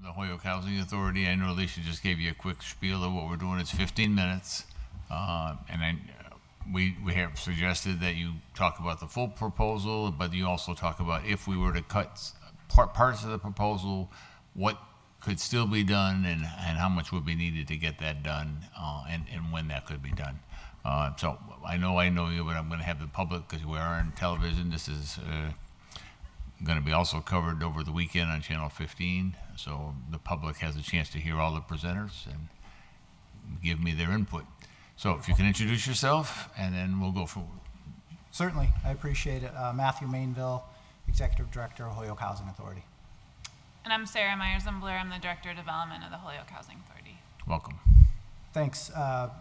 The Holyoke Housing Authority. I know Alicia just gave you a quick spiel of what we're doing. It's 15 minutes, we have suggested that you talk about the full proposal, but you also talk about if we were to cut parts of the proposal, what could still be done and how much would be needed to get that done, and when that could be done. So I know you, but I'm going to have the public, because we are on television. This is going to be also covered over the weekend on Channel 15, so the public has a chance to hear all the presenters and give me their input. So if you can introduce yourself, and then we'll go forward. Certainly, I appreciate it. Matthew Mainville, Executive Director of Holyoke Housing Authority. And I'm Sarah Meier Zimbler. I'm the Director of Development of the Holyoke Housing Authority. Welcome. Thanks.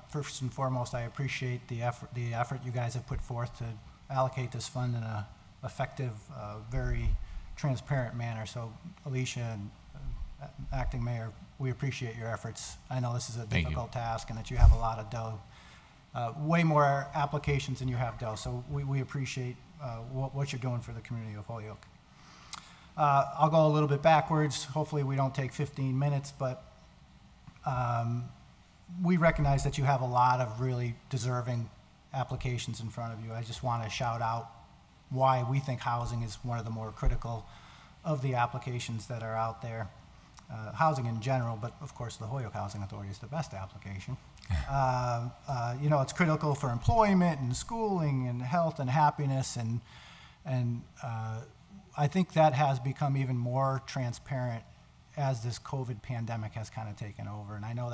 First and foremost, I appreciate the effort you guys have put forth to allocate this fund in an effective, very transparent manner. So Alicia and Acting Mayor, we appreciate your efforts. I know this is a difficult task and that you have a lot of dough, way more applications than you have dough. So we appreciate what you're doing for the community of Holyoke. I'll go a little bit backwards. Hopefully we don't take 15 minutes, but we recognize that you have a lot of really deserving applications in front of you. I just want to shout out why we think housing is one of the more critical of the applications that are out there. Housing in general, but of course the Holyoke Housing Authority is the best application. You know, it's critical for employment and schooling and health and happiness, and I think that has become even more transparent as this COVID pandemic has kind of taken over. And I know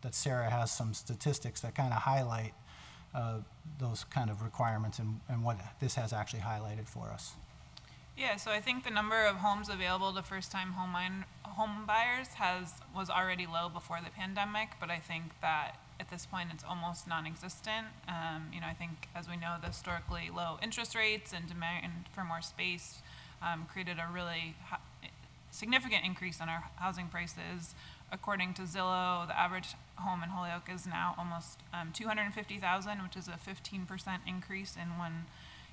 that Sarah has some statistics that kind of highlight those kind of requirements and what this has actually highlighted for us. Yeah, so I think the number of homes available to first-time home buyers was already low before the pandemic, but I think that at this point it's almost non-existent. You know, I think, as we know, the historically low interest rates and demand for more space created a really significant increase in our housing prices. According to Zillow, the average home in Holyoke is now almost $250,000, which is a 15% increase in 1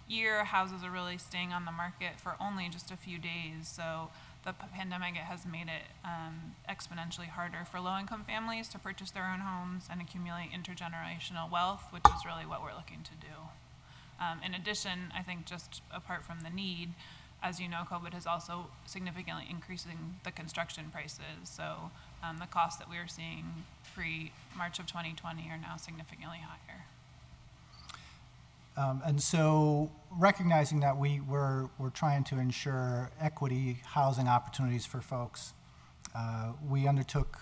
year. Houses are really staying on the market for only just a few days. So the pandemic has made it exponentially harder for low-income families to purchase their own homes and accumulate intergenerational wealth, which is really what we're looking to do. In addition, I think just apart from the need, as you know, COVID has also significantly increasing the construction prices. So the costs that we were seeing pre-March of 2020 are now significantly higher. And so recognizing that we're trying to ensure equity housing opportunities for folks, we undertook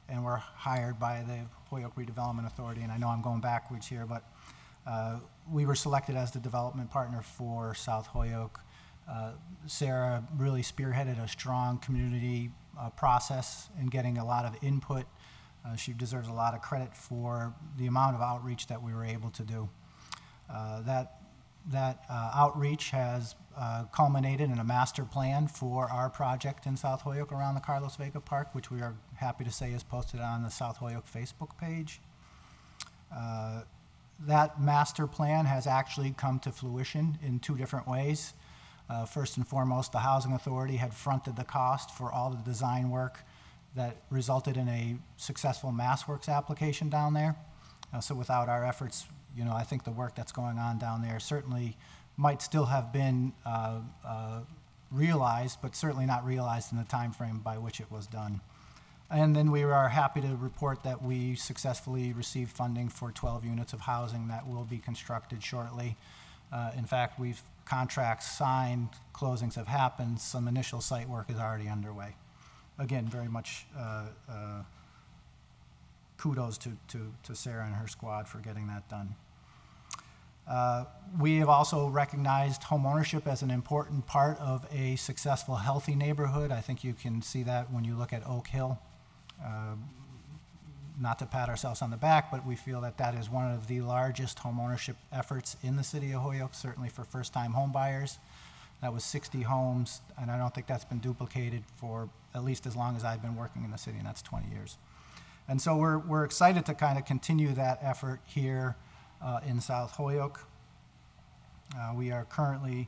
and were hired by the Holyoke Redevelopment Authority, and I know I'm going backwards here, but we were selected as the development partner for South Holyoke. Sarah really spearheaded a strong community process in getting a lot of input. She deserves a lot of credit for the amount of outreach that we were able to do. That outreach has culminated in a master plan for our project in South Holyoke around the Carlos Vega Park, which we are happy to say is posted on the South Holyoke Facebook page. That master plan has actually come to fruition in 2 different ways. First and foremost, the Housing Authority had fronted the cost for all the design work that resulted in a successful MassWorks application down there. So without our efforts, you know, I think the work that's going on down there certainly might still have been realized, but certainly not realized in the time frame by which it was done. And then we are happy to report that we successfully received funding for 12 units of housing that will be constructed shortly. In fact, we've contracts signed, closings have happened, some initial site work is already underway. Again, very much kudos to Sarah and her squad for getting that done. We have also recognized homeownership as an important part of a successful, healthy neighborhood. I think you can see that when you look at Oak Hill. Not to pat ourselves on the back, but we feel that that is one of the largest homeownership efforts in the city of Holyoke, certainly for first-time home buyers. That was 60 homes, and I don't think that's been duplicated for at least as long as I've been working in the city, and that's 20 years. And so we're excited to kind of continue that effort here in South Holyoke. We are currently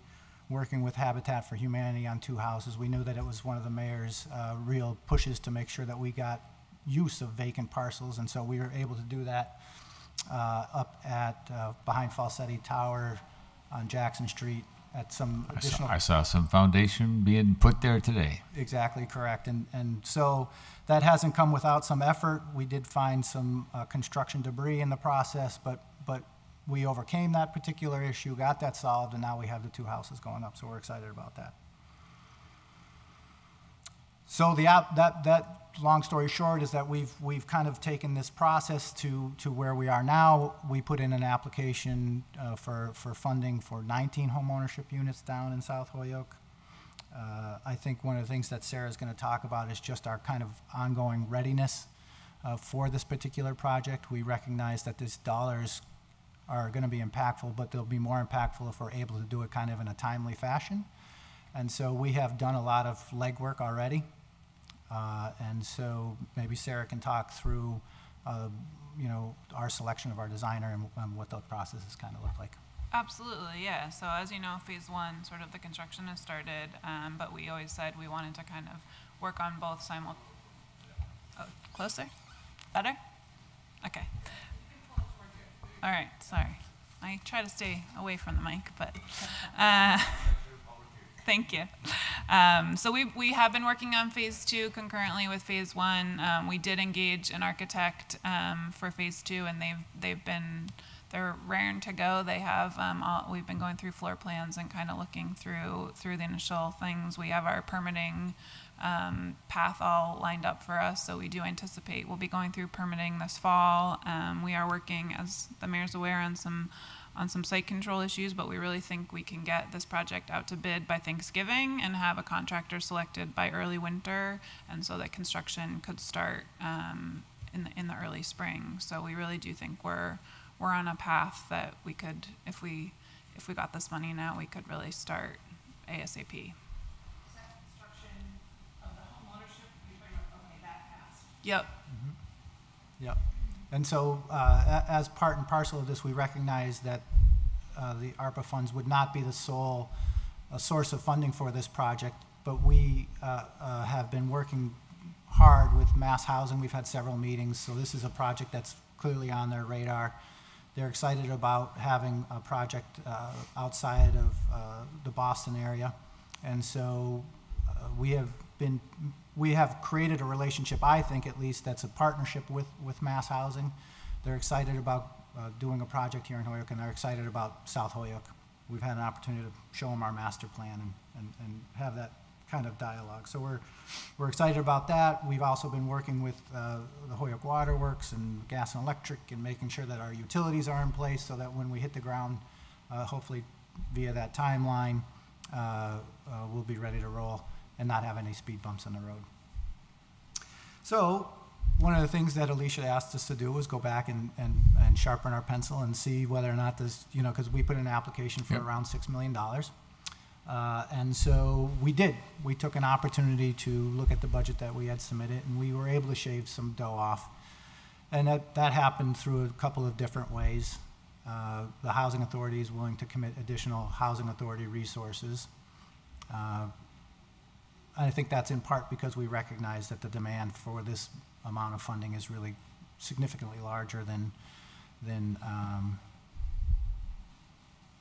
working with Habitat for Humanity on 2 houses. We knew that it was one of the mayor's real pushes to make sure that we got use of vacant parcels, and so we were able to do that up at behind Falsetti Tower on Jackson Street at some additional. I saw some foundation being put there today. Exactly correct, and so that hasn't come without some effort. We did find some construction debris in the process, but we overcame that particular issue, got that solved, and now we have the 2 houses going up, so we're excited about that. So that long story short is that we've kind of taken this process to where we are now. We put in an application for funding for 19 homeownership units down in South Holyoke. I think one of the things that Sarah's going to talk about is just our kind of ongoing readiness for this particular project. We recognize that these dollars are going to be impactful, but they'll be more impactful if we're able to do it kind of in a timely fashion. And so we have done a lot of legwork already. And so maybe Sarah can talk through, you know, our selection of our designer and what the processes kind of look like. Absolutely, yeah. So as you know, phase 1, sort of the construction has started, but we always said we wanted to kind of work on both closer? Better? Okay. All right, sorry. I try to stay away from the mic, but thank you. So we have been working on phase 2 concurrently with phase 1. We did engage an architect for phase 2, and they're raring to go. They have we've been going through floor plans and kind of looking through the initial things. We have our permitting path all lined up for us, so we do anticipate we'll be going through permitting this fall. We are working, as the mayor's aware, on some site control issues, but we really think we can get this project out to bid by Thanksgiving and have a contractor selected by early winter, and so that construction could start in the early spring. So we really do think we're on a path that we could, if we got this money now, we could really start ASAP. Yep. Mm-hmm. Yep. And so as part and parcel of this, we recognize that the ARPA funds would not be the sole source of funding for this project, but we have been working hard with Mass Housing. We've had several meetings, so this is a project that's clearly on their radar. They're excited about having a project outside of the Boston area, and so we have created a relationship, I think at least, that's a partnership with Mass Housing. They're excited about doing a project here in Holyoke, and they're excited about South Holyoke. We've had an opportunity to show them our master plan and have that kind of dialogue. So we're excited about that. We've also been working with the Holyoke Water Works and Gas and Electric and making sure that our utilities are in place so that when we hit the ground, hopefully via that timeline, we'll be ready to roll and not have any speed bumps on the road. So one of the things that Alicia asked us to do was go back and sharpen our pencil and see whether or not this, you know, because we put in an application for around $6 million. And so we did. We took an opportunity to look at the budget that we had submitted, and we were able to shave some dough off. And that happened through a couple of different ways. The Housing Authority is willing to commit additional Housing Authority resources. I think that's in part because we recognize that the demand for this amount of funding is really significantly larger than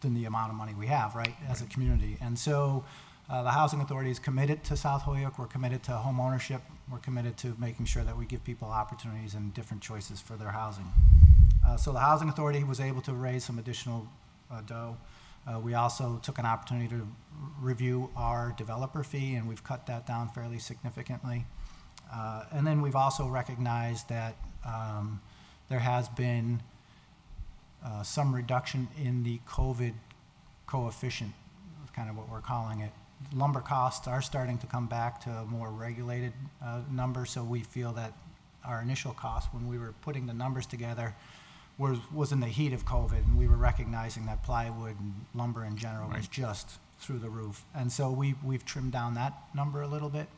the amount of money we have, right, as a community. And so the Housing Authority is committed to South Holyoke. We're committed to home ownership. We're committed to making sure that we give people opportunities and different choices for their housing. So the Housing Authority was able to raise some additional dough. We also took an opportunity to review our developer fee, and we've cut that down fairly significantly. And then we've also recognized that there has been some reduction in the COVID coefficient, kind of what we're calling it. Lumber costs are starting to come back to a more regulated number, so we feel that our initial cost when we were putting the numbers together was in the heat of COVID, and we were recognizing that plywood and lumber in general was just through the roof. And so we've trimmed down that number a little bit.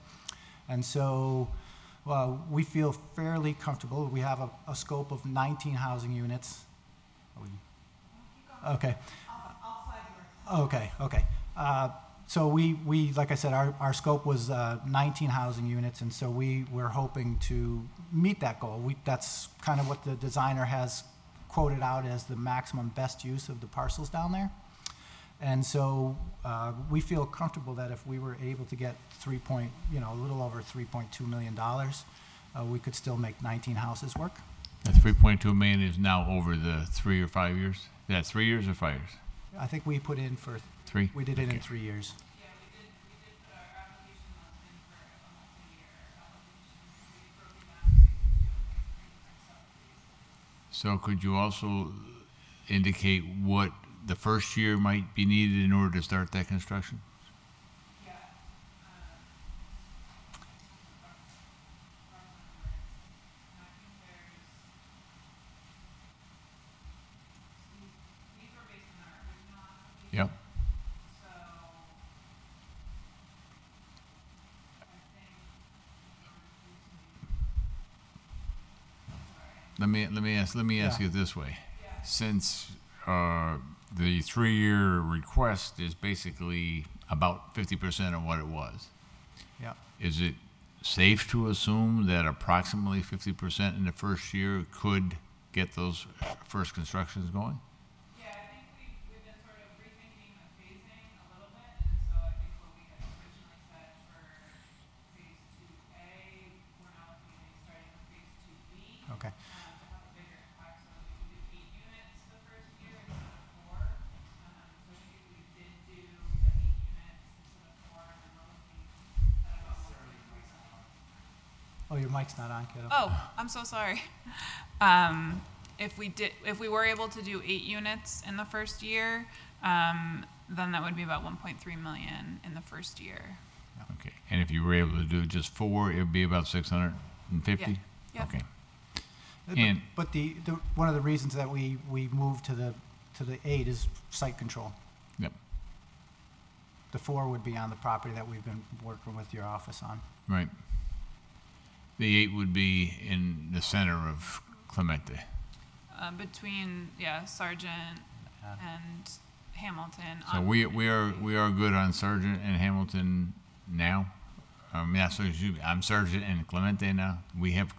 And so we feel fairly comfortable. We have a scope of 19 housing units. Okay. Okay. So we like I said, our scope was 19 housing units, and so we're hoping to meet that goal. That's kind of what the designer has quoted out as the maximum best use of the parcels down there. And so we feel comfortable that if we were able to get a little over $3.2 million, we could still make 19 houses work. The 3.2 million is now over the 3 or 5 years? Is that 3 years or 5 years? I think we put in for 3? We did it in 3 years. Yeah, we did put our application was in for a multi-year application. We broke it down into 2 different subphases. So could you also indicate what the first year might be needed in order to start that construction? Yeah. These were based on our original application. Yep. So, I think, Let me ask Yeah. you this way. yeah, Since the 3-year request is basically about 50% of what it was, Yeah. is it safe to assume that approximately 50% in the first year could get those first constructions going? yeah, I think we've been sort of rethinking the phasing a little bit, and so I think what we had originally said for phase 2A, we're now looking at starting with phase 2B. Okay. To have a bigger impact, so we could do 8 units the first year instead of 4. So I think if we did do the 8 units instead of 4, then we're looking at about 1.3. Oh, your mic's not on, kiddo. Oh, I'm so sorry. If we were able to do 8 units in the first year, then that would be about 1.3 million in the first year. Okay. And if you were able to do just 4, it would be about 650? Yeah. Yep. Okay. But- And- But the one of the reasons that we moved to the 8 is site control. Yep. The 4 would be on the property that we've been working with your office on. Right. The 8 would be in the center of Clemente. Between Sargent and Hamilton. So we are good on Sargent and Hamilton now. I'm Sargent and Clemente now. We have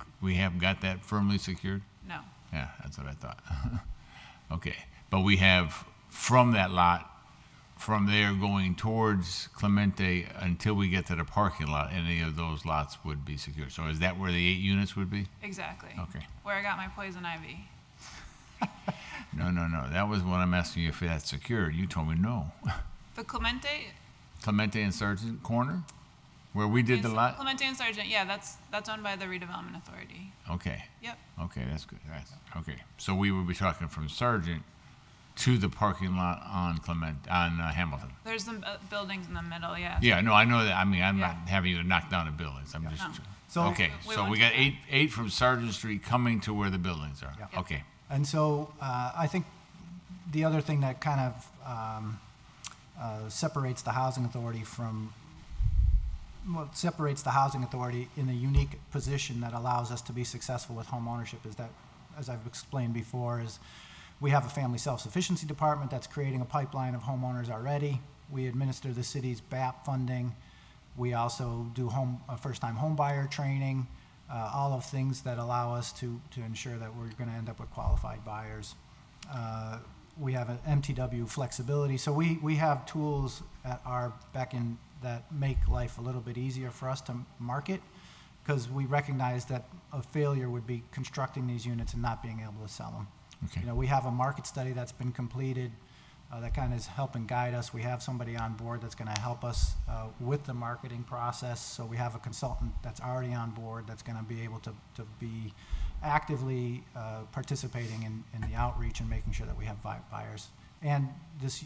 got that firmly secured. No. Yeah, that's what I thought. Okay, but we have from that lot, from there going towards Clemente until we get to the parking lot. Any of those lots would be secured. So is that where the 8 units would be? Exactly. Okay. Where I got my poison ivy. No. That was what I'm asking you if that's secured. You told me no. The Clemente. Clemente and Sargent corner, where we did the lot. Clemente and Sargent. Yeah, that's owned by the Redevelopment Authority. Okay. Yep. Okay, that's good. Okay. So we would be talking from Sargent to the parking lot on Hamilton. There's some buildings in the middle. Yeah. Yeah, no, I know that. I mean, I'm Yeah. not having you to knock down the buildings. I'm just. No. So- Okay, We so went we to got that. eight from Sargent Street coming to where the buildings are. Yeah. Okay. And so I think the other thing that kind of separates the housing authority separates the housing authority in a unique position that allows us to be successful with home ownership is that, as I've explained before, is we have a family self-sufficiency department that's creating a pipeline of homeowners already. We administer the city's BAP funding. We also do first-time home buyer training, all of things that allow us to ensure that we're going to end up with qualified buyers. We have an MTW flexibility. So we have tools at our beck and that make life a little bit easier for us to market, because we recognize that a failure would be constructing these units and not being able to sell them. Okay. You know, we have a market study that's been completed that kind of is helping guide us. We have somebody on board that's going to help us with the marketing process. So we have a consultant that's already on board that's going to be able to be actively participating in the outreach and making sure that we have buyers. And this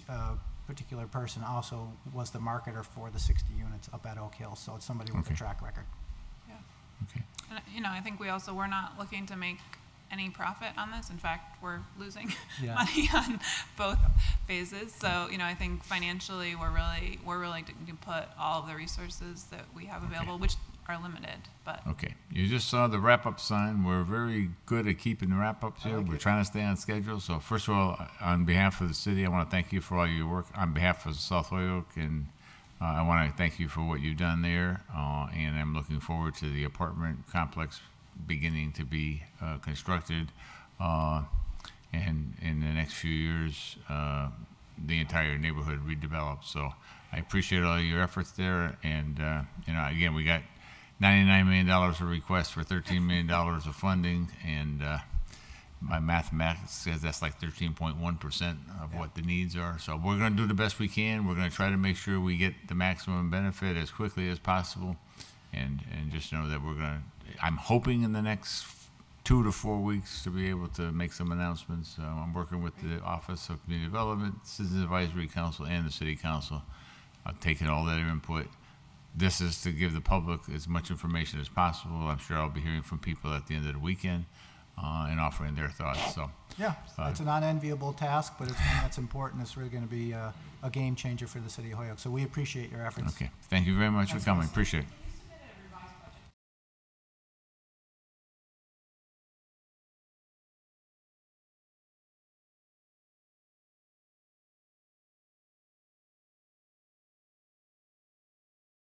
particular person also was the marketer for the 60 units up at Oak Hill. So it's somebody with Okay. a track record. Yeah. Okay. And, I think we're not looking to make any profit on this. In fact, we're losing Yeah. money on both phases. So, I think financially we're really to put all of the resources that we have available, which are limited, but. Okay, you just saw the wrap-up sign. We're very good at keeping the wrap-ups here. We're trying to stay on schedule. So first of all, on behalf of the city, I want to thank you for all your work. On behalf of South Holyoke, and I want to thank you for what you've done there. And I'm looking forward to the apartment complex beginning to be constructed. And in the next few years, the entire neighborhood redeveloped. So I appreciate all your efforts there. And, you know, again, we got $99 million of requests for $13 million of funding. And my mathematics says that's like 13.1% of what the needs are. So we're going to do the best we can. We're going to try to make sure we get the maximum benefit as quickly as possible. And just know that we're going to, I'm hoping in the next 2 to 4 weeks to be able to make some announcements. I'm working with the Office of Community Development, Citizens Advisory Council, and the City Council. I've taken all their input. This is to give the public as much information as possible. I'm sure I'll be hearing from people at the end of the weekend and offering their thoughts. So Yeah, it's an unenviable task, but it's one that's important. It's really going to be a game changer for the city of Holyoke. So we appreciate your efforts. okay, thank you very much for coming. Russ. Appreciate it.